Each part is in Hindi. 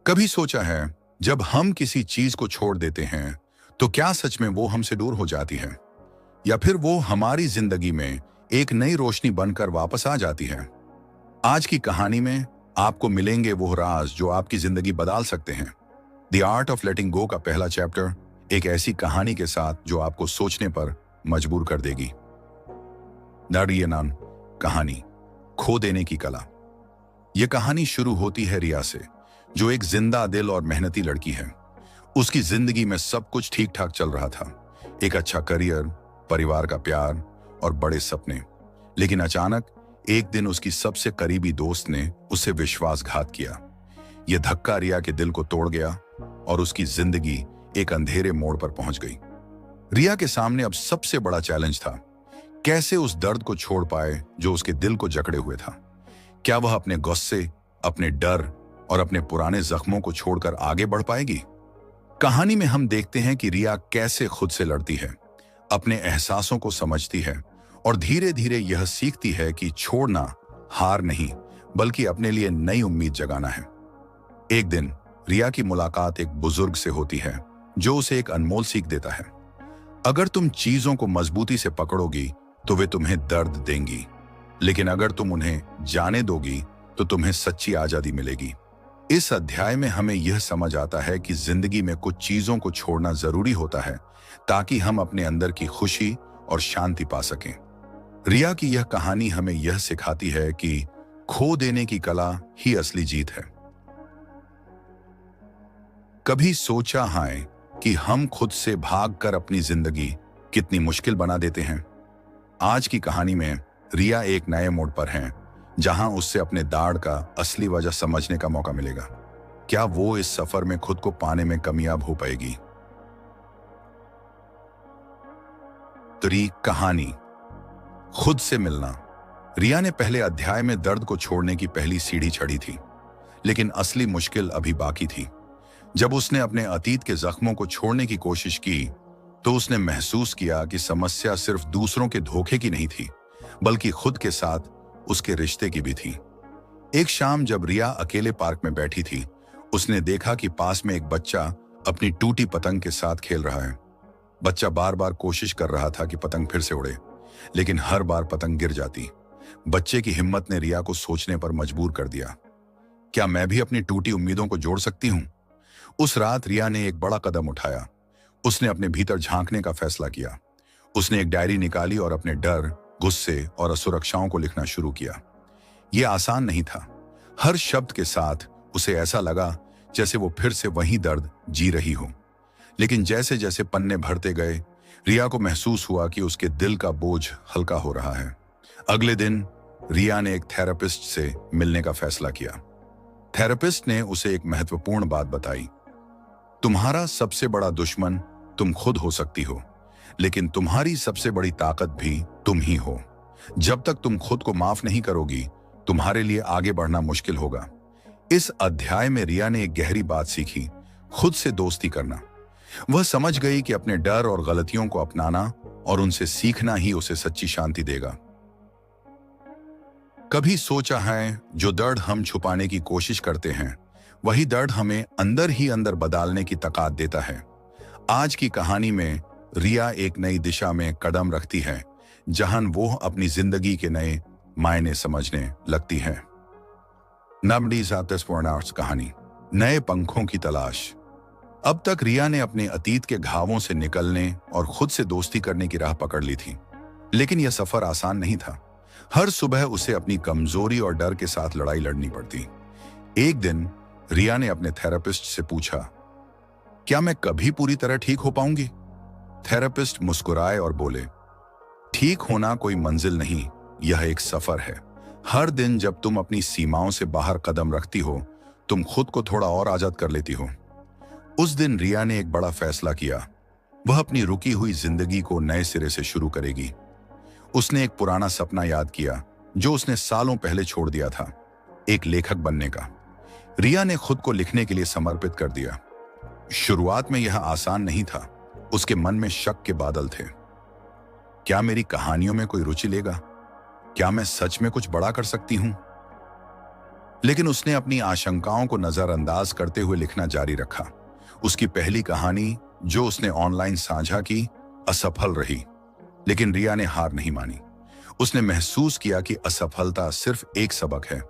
कभी सोचा है, जब हम किसी चीज को छोड़ देते हैं तो क्या सच में वो हमसे दूर हो जाती है, या फिर वो हमारी जिंदगी में एक नई रोशनी बनकर वापस आ जाती है? आज की कहानी में आपको मिलेंगे वो राज जो आपकी जिंदगी बदल सकते हैं। द आर्ट ऑफ लेटिंग गो का पहला चैप्टर एक ऐसी कहानी के साथ जो आपको सोचने पर मजबूर कर देगी। नान कहानी, खो देने की कला। यह कहानी शुरू होती है रिया से, जो एक जिंदा दिल और मेहनती लड़की है। उसकी जिंदगी में सब कुछ ठीक ठाक चल रहा था, एक अच्छा करियर, परिवार का प्यार और बड़े सपने। लेकिन अचानक एक दिन उसकी सबसे करीबी दोस्त ने उसे विश्वासघात किया। यह धक्का रिया के दिल को तोड़ गया और उसकी जिंदगी एक अंधेरे मोड़ पर पहुंच गई। रिया के सामने अब सबसे बड़ा चैलेंज था, कैसे उस दर्द को छोड़ पाए जो उसके दिल को जकड़े हुए था। क्या वह अपने गुस्से, अपने डर और अपने पुराने जख्मों को छोड़कर आगे बढ़ पाएगी? कहानी में हम देखते हैं कि रिया कैसे खुद से लड़ती है, अपने एहसासों को समझती है और धीरे धीरे यह सीखती है कि छोड़ना हार नहीं, बल्कि अपने लिए नई उम्मीद जगाना है। एक दिन रिया की मुलाकात एक बुजुर्ग से होती है, जो उसे एक अनमोल सीख देता है। अगर तुम चीजों को मजबूती से पकड़ोगी तो वे तुम्हें दर्द देंगी, लेकिन अगर तुम उन्हें जाने दोगी तो तुम्हें सच्ची आजादी मिलेगी। इस अध्याय में हमें यह समझ आता है कि जिंदगी में कुछ चीजों को छोड़ना जरूरी होता है ताकि हम अपने अंदर की खुशी और शांति पा सकें। रिया की यह कहानी हमें यह सिखाती है कि खो देने की कला ही असली जीत है। कभी सोचा है कि हम खुद से भागकर अपनी जिंदगी कितनी मुश्किल बना देते हैं? आज की कहानी में रिया एक नए मोड़ पर है, जहां उससे अपने दाढ़ का असली वजह समझने का मौका मिलेगा। क्या वो इस सफर में खुद को पाने में कामयाब हो पाएगी? कहानी, खुद से मिलना। रिया ने पहले अध्याय में दर्द को छोड़ने की पहली सीढ़ी चढ़ी थी, लेकिन असली मुश्किल अभी बाकी थी। जब उसने अपने अतीत के जख्मों को छोड़ने की कोशिश की तो उसने महसूस किया कि समस्या सिर्फ दूसरों के धोखे की नहीं थी, बल्कि खुद के साथ उसके रिश्ते की भी थी। एक शाम जब रिया अकेले पार्क में बैठी थी, उसने देखा कि पास में एक बच्चा अपनी टूटी पतंग के साथ खेल रहा है। बच्चा बार बार कोशिश कर रहा था कि पतंग फिर से उड़े, लेकिन हर बार पतंग गिर जाती। बच्चे की हिम्मत ने रिया को सोचने पर मजबूर कर दिया, क्या मैं भी अपनी टूटी उम्मीदों को जोड़ सकती हूं? उस रात रिया ने एक बड़ा कदम उठाया। उसने अपने भीतर झांकने का फैसला किया। उसने एक डायरी निकाली और अपने डर, गुस्से और असुरक्षाओं को लिखना शुरू किया। यह आसान नहीं था। हर शब्द के साथ उसे ऐसा लगा जैसे वो फिर से वही दर्द जी रही हो। लेकिन जैसे जैसे पन्ने भरते गए, रिया को महसूस हुआ कि उसके दिल का बोझ हल्का हो रहा है। अगले दिन रिया ने एक थेरेपिस्ट से मिलने का फैसला किया। थेरेपिस्ट ने उसे एक महत्वपूर्ण बात बताई, तुम्हारा सबसे बड़ा दुश्मन तुम खुद हो सकती हो, लेकिन तुम्हारी सबसे बड़ी ताकत भी तुम ही हो। जब तक तुम खुद को माफ नहीं करोगी, तुम्हारे लिए आगे बढ़ना मुश्किल होगा। इस अध्याय में रिया ने एक गहरी बात सीखी, खुद से दोस्ती करना। वह समझ गई कि अपने डर और गलतियों को अपनाना और उनसे सीखना ही उसे सच्ची शांति देगा। कभी सोचा है, जो दर्द हम छुपाने की कोशिश करते हैं, वही दर्द हमें अंदर ही अंदर बदलने की ताकत देता है। आज की कहानी में रिया एक नई दिशा में कदम रखती है, जहां वो अपनी जिंदगी के नए मायने समझने लगती है। कहानी, नए पंखों की तलाश। अब तक रिया ने अपने अतीत के घावों से निकलने और खुद से दोस्ती करने की राह पकड़ ली थी, लेकिन यह सफर आसान नहीं था। हर सुबह उसे अपनी कमजोरी और डर के साथ लड़ाई लड़नी पड़ती। एक दिन रिया ने अपने थेरेपिस्ट से पूछा, क्या मैं कभी पूरी तरह ठीक हो पाऊंगी? थेरेपिस्ट मुस्कुराए और बोले, ठीक होना कोई मंजिल नहीं, यह एक सफर है। हर दिन जब तुम अपनी सीमाओं से बाहर कदम रखती हो, तुम खुद को थोड़ा और आजाद कर लेती हो। उस दिन रिया ने एक बड़ा फैसला किया। वह अपनी रुकी हुई जिंदगी को नए सिरे से शुरू करेगी। उसने एक पुराना सपना याद किया जो उसने सालों पहले छोड़ दिया था, एक लेखक बनने का। रिया ने खुद को लिखने के लिए समर्पित कर दिया। शुरुआत में यह आसान नहीं था। उसके मन में शक के बादल थे। क्या मेरी कहानियों में कोई रुचि लेगा? क्या मैं सच में कुछ बड़ा कर सकती हूं? लेकिन उसने अपनी आशंकाओं को नजरअंदाज करते हुए लिखना जारी रखा। उसकी पहली कहानी जो उसने ऑनलाइन साझा की असफल रही, लेकिन रिया ने हार नहीं मानी। उसने महसूस किया कि असफलता सिर्फ एक सबक है।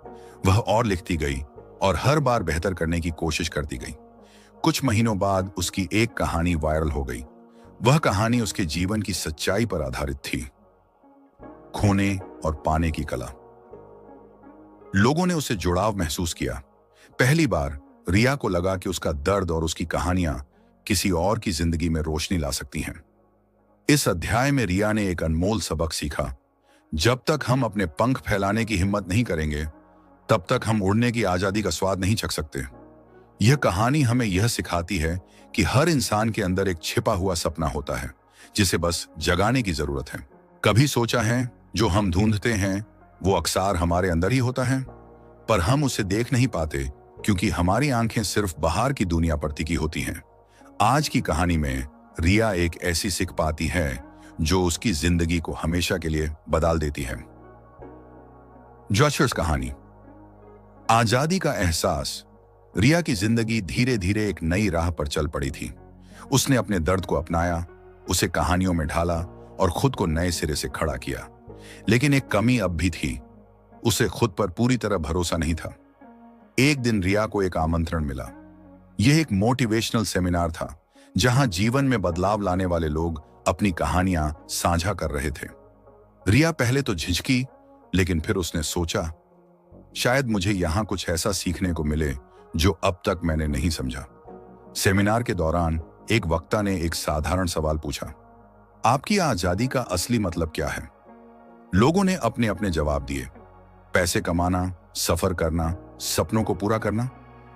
वह और लिखती गई और हर बार बेहतर करने की कोशिश करती गई। कुछ महीनों बाद उसकी एक कहानी वायरल हो गई। वह कहानी उसके जीवन की सच्चाई पर आधारित थी, खोने और पाने की कला। लोगों ने उससे जुड़ाव महसूस किया। पहली बार रिया को लगा कि उसका दर्द और उसकी कहानियां किसी और की जिंदगी में रोशनी ला सकती हैं। इस अध्याय में रिया ने एक अनमोल सबक सीखा। जब तक हम अपने पंख फैलाने की हिम्मत नहीं करेंगे, तब तक हम उड़ने की आजादी का स्वाद नहीं चख सकते। यह कहानी हमें यह सिखाती है कि हर इंसान के अंदर एक छिपा हुआ सपना होता है, जिसे बस जगाने की जरूरत है। कभी सोचा है जो हम ढूंढते हैं वो अक्सर हमारे अंदर ही होता है, पर हम उसे देख नहीं पाते क्योंकि हमारी आंखें सिर्फ बाहर की दुनिया पर टिकी होती हैं। आज की कहानी में रिया एक ऐसी सीख पाती है जो उसकी जिंदगी को हमेशा के लिए बदल देती है। जॉशर्स कहानी। आजादी का एहसास। रिया की जिंदगी धीरे धीरे एक नई राह पर चल पड़ी थी। उसने अपने दर्द को अपनाया, उसे कहानियों में ढाला और खुद को नए सिरे से खड़ा किया। लेकिन एक कमी अब भी थी, उसे खुद पर पूरी तरह भरोसा नहीं था। एक दिन रिया को एक आमंत्रण मिला। यह एक मोटिवेशनल सेमिनार था जहां जीवन में बदलाव लाने वाले लोग अपनी कहानियां साझा कर रहे थे। रिया पहले तो झिझकी, लेकिन फिर उसने सोचा, शायद मुझे यहां कुछ ऐसा सीखने को मिले जो अब तक मैंने नहीं समझा। सेमिनार के दौरान एक वक्ता ने एक साधारण सवाल पूछा, आपकी आजादी का असली मतलब क्या है? लोगों ने अपने अपने जवाब दिए, पैसे कमाना, सफर करना, सपनों को पूरा करना।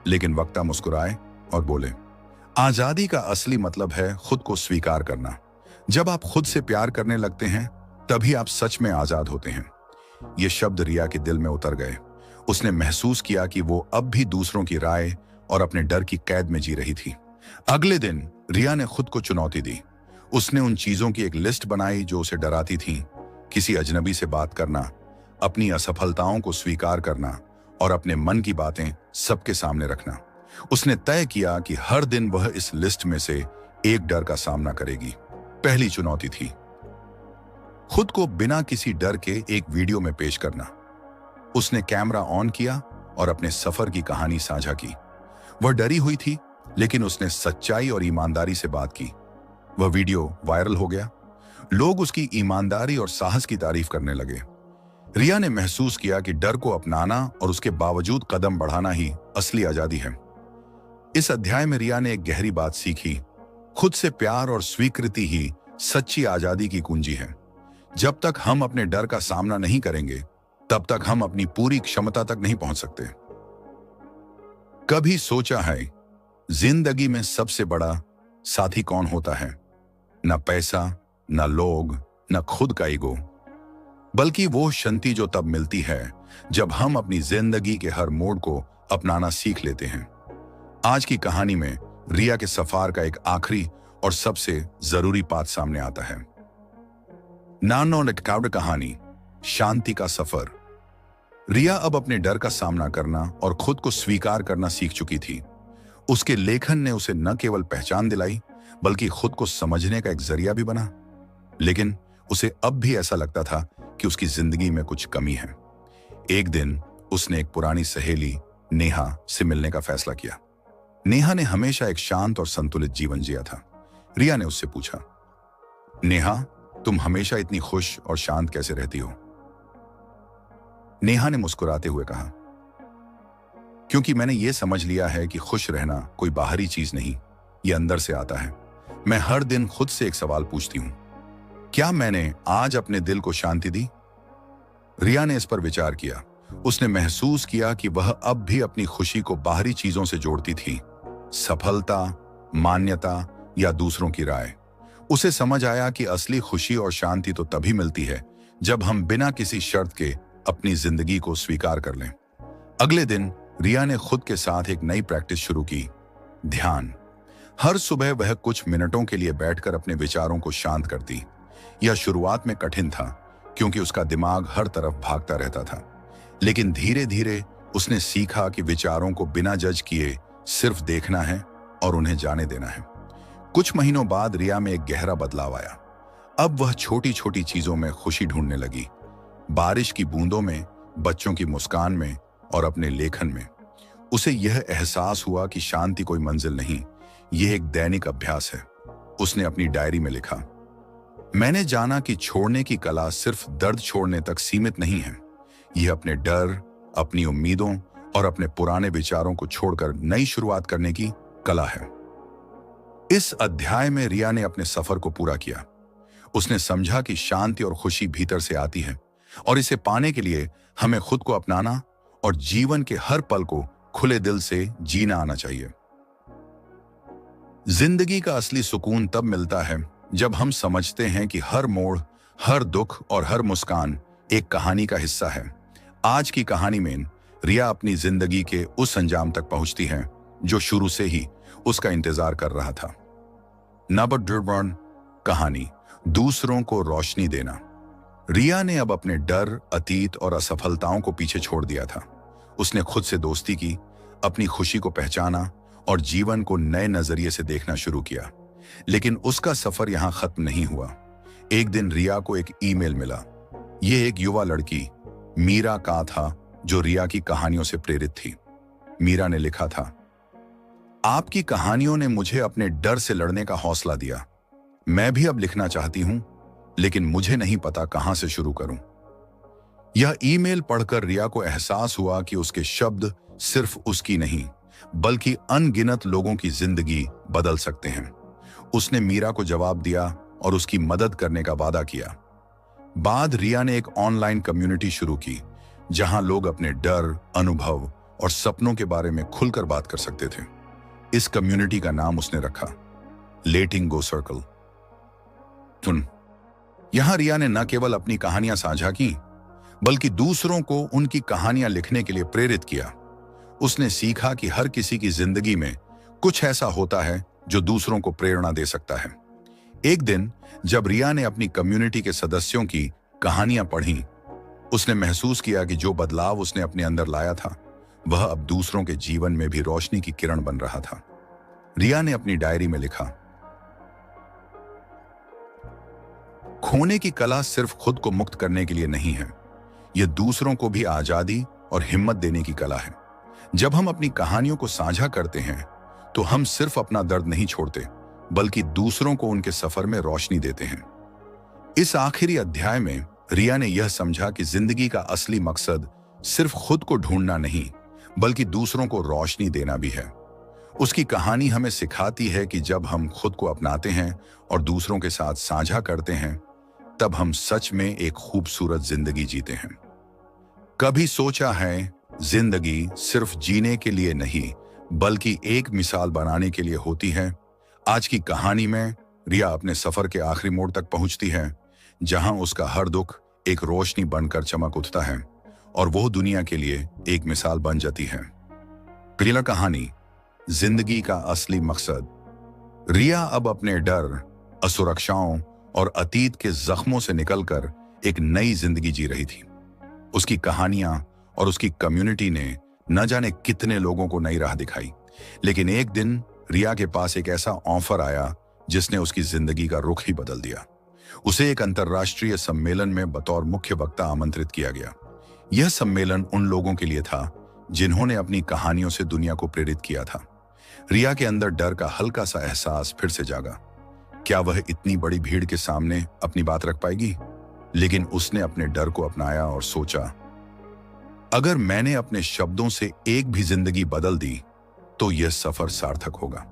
लेकिन वक्ता मुस्कुराए और बोले, आजादी का असली मतलब है खुद को स्वीकार करना। जब आप खुद से प्यार करने लगते हैं, तभी आप सच में आजाद होते हैं। ये शब्द रिया के दिल में उतर गए। उसने महसूस किया कि वो अब भी दूसरों की राय और अपने डर की कैद में जी रही थी। अगले दिन रिया ने खुद को चुनौती दी। उसने उन चीजों की एक लिस्ट बनाई जो उसे डराती थीं, किसी अजनबी से बात करना, अपनी असफलताओं को स्वीकार करना और अपने मन की बातें सबके सामने रखना। उसने तय किया कि हर दिन वह इस लिस्ट में से एक डर का सामना करेगी। पहली चुनौती थी खुद को बिना किसी डर के एक वीडियो में पेश करना। उसने कैमरा ऑन किया और अपने सफर की कहानी साझा की। वह डरी हुई थी, लेकिन उसने सच्चाई और ईमानदारी से बात की। वह वीडियो वायरल हो गया। लोग उसकी ईमानदारी और साहस की तारीफ करने लगे। रिया ने महसूस किया कि डर को अपनाना और उसके बावजूद कदम बढ़ाना ही असली आजादी है। इस अध्याय में रिया ने एक गहरी बात सीखी, खुद से प्यार और स्वीकृति ही सच्ची आजादी की कुंजी है। जब तक हम अपने डर का सामना नहीं करेंगे, तब तक हम अपनी पूरी क्षमता तक नहीं पहुंच सकते। कभी सोचा है जिंदगी में सबसे बड़ा साथी कौन होता है? न पैसा, न लोग, न खुद का ईगो, बल्कि वो शांति जो तब मिलती है जब हम अपनी जिंदगी के हर मोड़ को अपनाना सीख लेते हैं। आज की कहानी में रिया के सफर का एक आखिरी और सबसे जरूरी बात सामने आता है। नानो नटकाउड कहानी, शांति का सफर। रिया अब अपने डर का सामना करना और खुद को स्वीकार करना सीख चुकी थी। उसके लेखन ने उसे न केवल पहचान दिलाई, बल्कि खुद को समझने का एक जरिया भी बना। लेकिन उसे अब भी ऐसा लगता था कि उसकी जिंदगी में कुछ कमी है। एक दिन उसने एक पुरानी सहेली नेहा से मिलने का फैसला किया। नेहा ने हमेशा एक शांत और संतुलित जीवन जिया था। रिया ने उससे पूछा, नेहा, तुम हमेशा इतनी खुश और शांत कैसे रहती हो? नेहा ने मुस्कुराते हुए कहा, क्योंकि मैंने यह समझ लिया है कि खुश रहना कोई बाहरी चीज नहीं, ये अंदर से आता है। मैं हर दिन खुद से एक सवाल पूछती हूं, क्या मैंने आज अपने दिल को शांति दी? रिया ने इस पर विचार किया। उसने महसूस किया कि वह अब भी अपनी खुशी को बाहरी चीजों से जोड़ती थी, सफलता, मान्यता या दूसरों की राय। उसे समझ आया कि असली खुशी और शांति तो तभी मिलती है जब हम बिना किसी शर्त के अपनी जिंदगी को स्वीकार कर लें। अगले दिन रिया ने खुद के साथ एक नई प्रैक्टिस शुरू की, ध्यान। हर सुबह वह कुछ मिनटों के लिए बैठकर अपने विचारों को शांत करती। यह शुरुआत में कठिन था क्योंकि उसका दिमाग हर तरफ भागता रहता था, लेकिन धीरे धीरे उसने सीखा कि विचारों को बिना जज किए सिर्फ देखना है और उन्हें जाने देना है। कुछ महीनों बाद रिया में एक गहरा बदलाव आया। अब वह छोटी छोटी चीजों में खुशी ढूंढने लगी। बारिश की बूंदों में, बच्चों की मुस्कान में और अपने लेखन में। उसे यह एहसास हुआ कि शांति कोई मंजिल नहीं, यह एक दैनिक अभ्यास है। उसने अपनी डायरी में लिखा, मैंने जाना कि छोड़ने की कला सिर्फ दर्द छोड़ने तक सीमित नहीं है। यह अपने डर, अपनी उम्मीदों और अपने पुराने विचारों को छोड़कर नई शुरुआत करने की कला है। इस अध्याय में रिया ने अपने सफर को पूरा किया। उसने समझा कि शांति और खुशी भीतर से आती है और इसे पाने के लिए हमें खुद को अपनाना और जीवन के हर पल को खुले दिल से जीना आना चाहिए। जिंदगी का असली सुकून तब मिलता है जब हम समझते हैं कि हर मोड़, हर दुख और हर मुस्कान एक कहानी का हिस्सा है। आज की कहानी में रिया अपनी जिंदगी के उस अंजाम तक पहुंचती है जो शुरू से ही उसका इंतजार कर रहा था। नंबर 2 कहानी, दूसरों को रोशनी देना। रिया ने अब अपने डर, अतीत और असफलताओं को पीछे छोड़ दिया था। उसने खुद से दोस्ती की, अपनी खुशी को पहचाना और जीवन को नए नजरिए से देखना शुरू किया। लेकिन उसका सफर यहां खत्म नहीं हुआ। एक दिन रिया को एक ईमेल मिला। यह एक युवा लड़की मीरा का था जो रिया की कहानियों से प्रेरित थी। मीरा ने लिखा था, आपकी कहानियों ने मुझे अपने डर से लड़ने का हौसला दिया। मैं भी अब लिखना चाहती हूं, लेकिन मुझे नहीं पता कहां से शुरू करूं। यह ईमेल पढ़कर रिया को एहसास हुआ कि उसके शब्द सिर्फ उसकी नहीं, बल्कि अनगिनत लोगों की जिंदगी बदल सकते हैं। उसने मीरा को जवाब दिया और उसकी मदद करने का वादा किया। बाद रिया ने एक ऑनलाइन कम्युनिटी शुरू की, जहां लोग अपने डर, अनुभव और सपनों के बारे में खुलकर बात कर सकते थे। इस कम्युनिटी का नाम उसने रखा लेटिंग गो सर्कल। यहां रिया ने न केवल अपनी कहानियां साझा की, बल्कि दूसरों को उनकी कहानियां लिखने के लिए प्रेरित किया। उसने सीखा कि हर किसी की जिंदगी में कुछ ऐसा होता है जो दूसरों को प्रेरणा दे सकता है। एक दिन जब रिया ने अपनी कम्युनिटी के सदस्यों की कहानियां पढ़ी, उसने महसूस किया कि जो बदलाव उसने अपने अंदर लाया था, वह अब दूसरों के जीवन में भी रोशनी की किरण बन रहा था। रिया ने अपनी डायरी में लिखा, खोने की कला सिर्फ खुद को मुक्त करने के लिए नहीं है, यह दूसरों को भी आजादी और हिम्मत देने की कला है। जब हम अपनी कहानियों को साझा करते हैं, तो हम सिर्फ अपना दर्द नहीं छोड़ते, बल्कि दूसरों को उनके सफर में रोशनी देते हैं। इस आखिरी अध्याय में रिया ने यह समझा कि जिंदगी का असली मकसद सिर्फ खुद को ढूंढना नहीं, बल्कि दूसरों को रोशनी देना भी है। उसकी कहानी हमें सिखाती है कि जब हम खुद को अपनाते हैं और दूसरों के साथ साझा करते हैं, तब हम सच में एक खूबसूरत जिंदगी जीते हैं। कभी सोचा है, जिंदगी सिर्फ जीने के लिए नहीं, बल्कि एक मिसाल बनाने के लिए होती है। आज की कहानी में रिया अपने सफर के आखिरी मोड़ तक पहुंचती है, जहां उसका हर दुख एक रोशनी बनकर चमक उठता है और वो दुनिया के लिए एक मिसाल बन जाती है। पहला कहानी, जिंदगी का असली मकसद। रिया अब अपने डर, असुरक्षाओं और अतीत के जख्मों से निकलकर एक नई जिंदगी जी रही थी। उसकी कहानियां और उसकी कम्युनिटी ने न जाने कितने लोगों को नई राह दिखाई। लेकिन एक दिन रिया के पास एक ऐसा ऑफर आया जिसने उसकी जिंदगी का रुख ही बदल दिया। उसे एक अंतर्राष्ट्रीय सम्मेलन में बतौर मुख्य वक्ता आमंत्रित किया गया। यह सम्मेलन उन लोगों के लिए था जिन्होंने अपनी कहानियों से दुनिया को प्रेरित किया था। रिया के अंदर डर का हल्का सा एहसास फिर से जागा। क्या वह इतनी बड़ी भीड़ के सामने अपनी बात रख पाएगी? लेकिन उसने अपने डर को अपनाया और सोचा, अगर मैंने अपने शब्दों से एक भी जिंदगी बदल दी, तो यह सफर सार्थक होगा।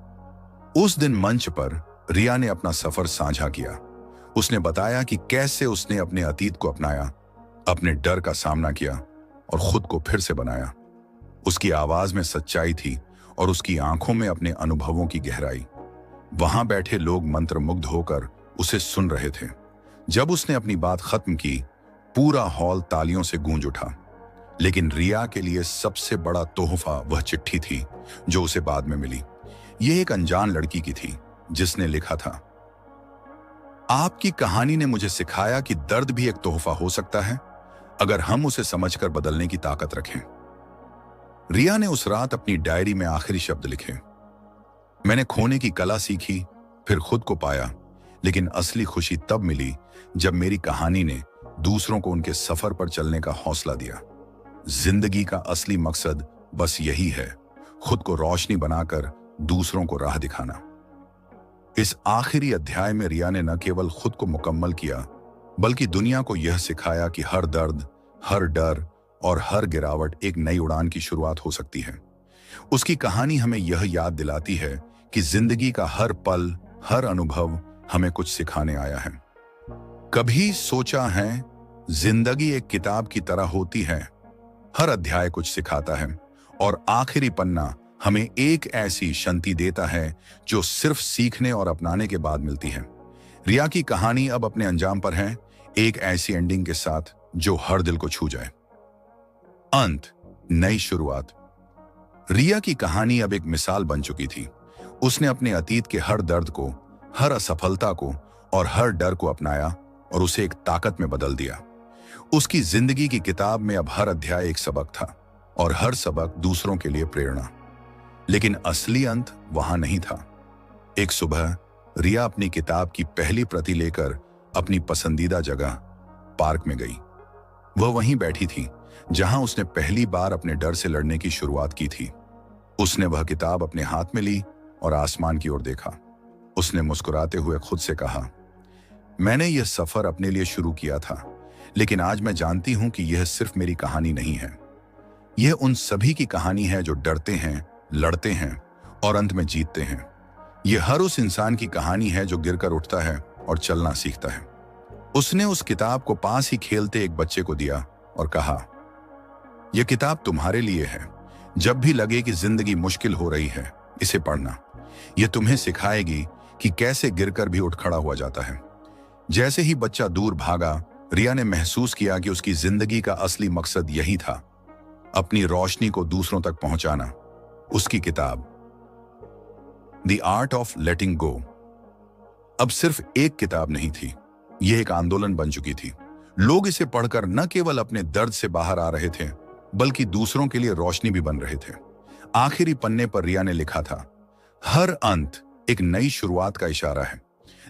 उस दिन मंच पर रिया ने अपना सफर साझा किया। उसने बताया कि कैसे उसने अपने अतीत को अपनाया, अपने डर का सामना किया और खुद को फिर से बनाया। उसकी आवाज में सच्चाई थी और उसकी आंखों में अपने अनुभवों की गहराई। वहां बैठे लोग मंत्रमुग्ध होकर उसे सुन रहे थे। जब उसने अपनी बात खत्म की, पूरा हॉल तालियों से गूंज उठा। लेकिन रिया के लिए सबसे बड़ा तोहफा वह चिट्ठी थी जो उसे बाद में मिली। यह एक अनजान लड़की की थी जिसने लिखा था, आपकी कहानी ने मुझे सिखाया कि दर्द भी एक तोहफा हो सकता है, अगर हम उसे समझकर बदलने की ताकत रखें। रिया ने उस रात अपनी डायरी में आखिरी शब्द लिखे, मैंने खोने की कला सीखी, फिर खुद को पाया, लेकिन असली खुशी तब मिली जब मेरी कहानी ने दूसरों को उनके सफर पर चलने का हौसला दिया। जिंदगी का असली मकसद बस यही है, खुद को रोशनी बनाकर दूसरों को राह दिखाना। इस आखिरी अध्याय में रिया ने न केवल खुद को मुकम्मल किया, बल्कि दुनिया को यह सिखाया कि हर दर्द, हर डर और हर गिरावट एक नई उड़ान की शुरुआत हो सकती है। उसकी कहानी हमें यह याद दिलाती है कि जिंदगी का हर पल, हर अनुभव हमें कुछ सिखाने आया है। कभी सोचा है, जिंदगी एक किताब की तरह होती है, हर अध्याय कुछ सिखाता है और आखिरी पन्ना हमें एक ऐसी शांति देता है जो सिर्फ सीखने और अपनाने के बाद मिलती है। रिया की कहानी अब अपने अंजाम पर है, एक ऐसी एंडिंग के साथ जो हर दिल को छू जाए। अंत, नई शुरुआत। रिया की कहानी अब एक मिसाल बन चुकी थी। उसने अपने अतीत के हर दर्द को, हर असफलता को और हर डर को अपनाया और उसे एक ताकत में बदल दिया। उसकी जिंदगी की किताब में अब हर अध्याय एक सबक था और हर सबक दूसरों के लिए प्रेरणा। लेकिन असली अंत वहां नहीं था। एक सुबह रिया अपनी किताब की पहली प्रति लेकर अपनी पसंदीदा जगह पार्क में गई। वह वहीं बैठी थी जहां उसने पहली बार अपने डर से लड़ने की शुरुआत की थी। उसने वह किताब अपने हाथ में ली और आसमान की ओर देखा। उसने मुस्कुराते हुए खुद से कहा, मैंने यह सफर अपने लिए शुरू किया था, लेकिन आज मैं जानती हूं कि यह सिर्फ मेरी कहानी नहीं है। यह उन सभी की कहानी है जो डरते हैं, लड़ते हैं और अंत में जीतते हैं। यह हर उस इंसान की कहानी है जो गिरकर उठता है और चलना सीखता है। उसने उस किताब को पास ही खेलते एक बच्चे को दिया और कहा, यह किताब तुम्हारे लिए है। जब भी लगे कि जिंदगी मुश्किल हो रही है, इसे पढ़ना। यह तुम्हें सिखाएगी कि कैसे गिरकर भी उठ खड़ा हुआ जाता है। जैसे ही बच्चा दूर भागा, रिया ने महसूस किया कि उसकी जिंदगी का असली मकसद यही था, अपनी रोशनी को दूसरों तक पहुंचाना। उसकी किताब द आर्ट ऑफ लेटिंग गो अब सिर्फ एक किताब नहीं थी, यह एक आंदोलन बन चुकी थी। लोग इसे पढ़कर न केवल अपने दर्द से बाहर आ रहे थे, बल्कि दूसरों के लिए रोशनी भी बन रहे थे। आखिरी पन्ने पर रिया ने लिखा था, हर अंत एक नई शुरुआत का इशारा है।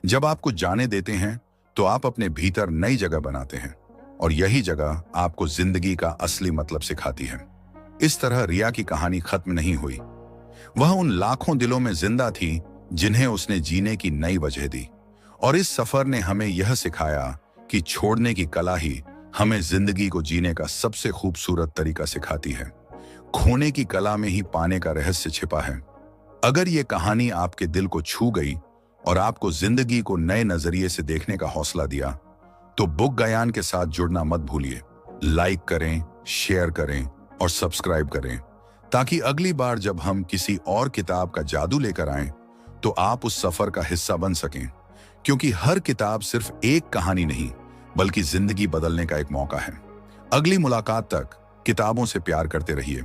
जब आप कुछ जाने देते हैं तो आप अपने भीतर नई जगह बनाते हैं और यही जगह आपको जिंदगी का असली मतलब सिखाती है। इस तरह रिया की कहानी खत्म नहीं हुई। वह उन लाखों दिलों में जिंदा थी जिन्हें उसने जीने की नई वजह दी। और इस सफर ने हमें यह सिखाया कि छोड़ने की कला ही हमें जिंदगी को जीने का सबसे खूबसूरत तरीका सिखाती है। खोने की कला में ही पाने का रहस्य छिपा है। अगर ये कहानी आपके दिल को छू गई और आपको जिंदगी को नए नजरिए से देखने का हौसला दिया, तो बुक गयान के साथ जुड़ना मत भूलिए। लाइक करें, शेयर करें और सब्सक्राइब करें, ताकि अगली बार जब हम किसी और किताब का जादू लेकर आएं, तो आप उस सफर का हिस्सा बन सकें। क्योंकि हर किताब सिर्फ एक कहानी नहीं, बल्कि जिंदगी बदलने का एक मौका है। अगली मुलाकात तक किताबों से प्यार करते रहिए।